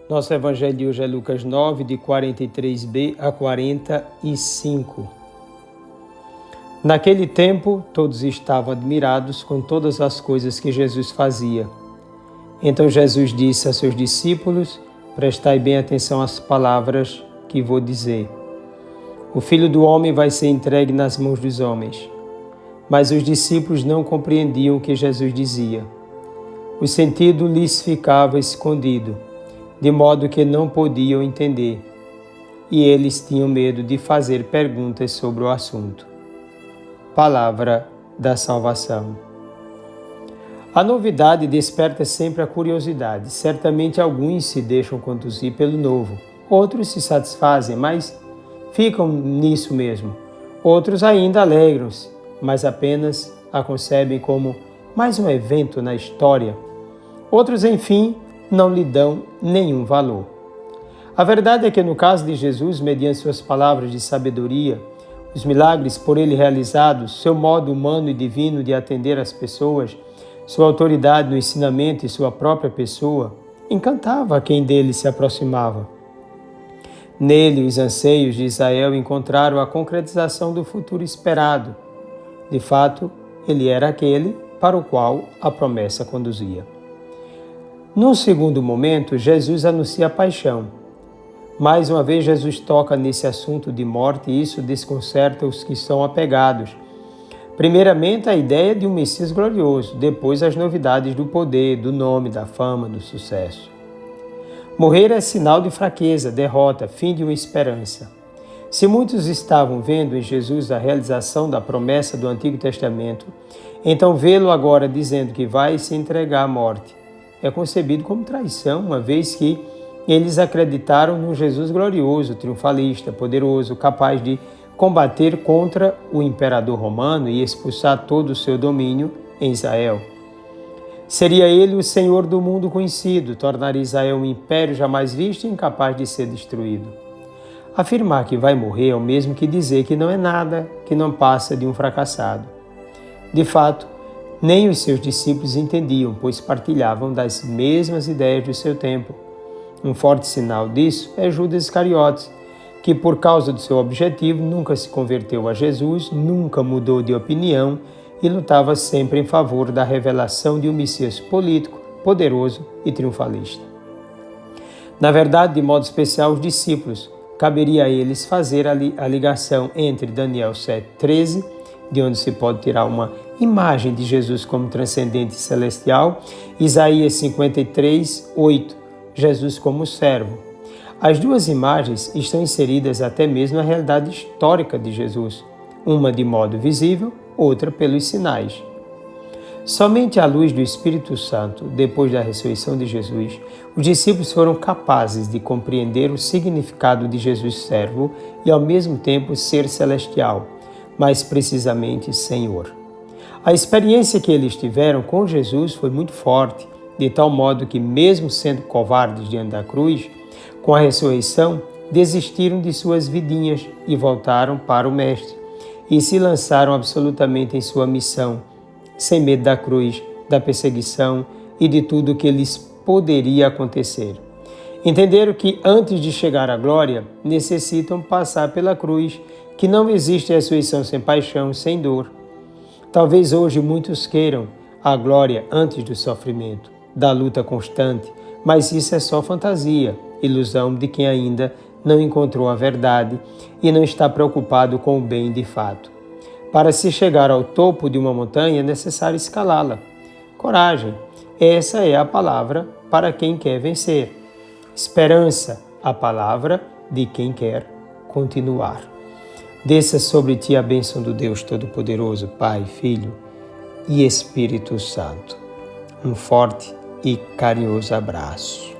Nosso evangelho de hoje é Lucas 9, de 43b a 45. Naquele tempo, todos estavam admirados com todas as coisas que Jesus fazia. Então Jesus disse a seus discípulos: prestai bem atenção às palavras que vou dizer. O Filho do Homem vai ser entregue nas mãos dos homens. Mas os discípulos não compreendiam o que Jesus dizia. O sentido lhes ficava escondido, de modo que não podiam entender, e eles tinham medo de fazer perguntas sobre o assunto. Palavra da salvação. A novidade desperta sempre a curiosidade. Certamente alguns se deixam conduzir pelo novo, outros se satisfazem, mas ficam nisso mesmo. Outros ainda alegram-se, mas apenas a concebem como mais um evento na história. Outros, enfim, não lhe dão nenhum valor. A verdade é que no caso de Jesus, mediante suas palavras de sabedoria, os milagres por ele realizados, seu modo humano e divino de atender as pessoas, sua autoridade no ensinamento e sua própria pessoa, encantava a quem dele se aproximava. Nele, os anseios de Israel encontraram a concretização do futuro esperado. De fato, ele era aquele para o qual a promessa conduzia. Num segundo momento, Jesus anuncia a paixão. Mais uma vez, Jesus toca nesse assunto de morte e isso desconcerta os que são apegados. Primeiramente, a ideia de um Messias glorioso, depois as novidades do poder, do nome, da fama, do sucesso. Morrer é sinal de fraqueza, derrota, fim de uma esperança. Se muitos estavam vendo em Jesus a realização da promessa do Antigo Testamento, então vê-lo agora dizendo que vai se entregar à morte é concebido como traição, uma vez que eles acreditaram num Jesus glorioso, triunfalista, poderoso, capaz de combater contra o imperador romano e expulsar todo o seu domínio em Israel. Seria ele o Senhor do mundo conhecido, tornaria Israel um império jamais visto e incapaz de ser destruído. Afirmar que vai morrer é o mesmo que dizer que não é nada, que não passa de um fracassado. De fato, nem os seus discípulos entendiam, pois partilhavam das mesmas ideias do seu tempo. Um forte sinal disso é Judas Iscariotes, que por causa do seu objetivo nunca se converteu a Jesus, nunca mudou de opinião e lutava sempre em favor da revelação de um Messias político, poderoso e triunfalista. Na verdade, de modo especial, os discípulos, caberia a eles fazer a ligação entre Daniel 7,13, de onde se pode tirar uma imagem de Jesus como transcendente e celestial, Isaías 53:8, Jesus como servo. As duas imagens estão inseridas até mesmo na realidade histórica de Jesus, uma de modo visível, outra pelos sinais. Somente à luz do Espírito Santo, depois da ressurreição de Jesus, os discípulos foram capazes de compreender o significado de Jesus servo e ao mesmo tempo ser celestial, mais precisamente Senhor. A experiência que eles tiveram com Jesus foi muito forte, de tal modo que, mesmo sendo covardes diante da cruz, com a ressurreição, desistiram de suas vidinhas e voltaram para o Mestre, e se lançaram absolutamente em sua missão, sem medo da cruz, da perseguição e de tudo o que lhes poderia acontecer. Entenderam que, antes de chegar à glória, necessitam passar pela cruz, que não existe ressurreição sem paixão, sem dor. Talvez hoje muitos queiram a glória antes do sofrimento, da luta constante, mas isso é só fantasia, ilusão de quem ainda não encontrou a verdade e não está preocupado com o bem de fato. Para se chegar ao topo de uma montanha é necessário escalá-la. Coragem, essa é a palavra para quem quer vencer. Esperança, a palavra de quem quer continuar. Desça sobre ti a bênção do Deus Todo-Poderoso, Pai, Filho e Espírito Santo. Um forte e carinhoso abraço.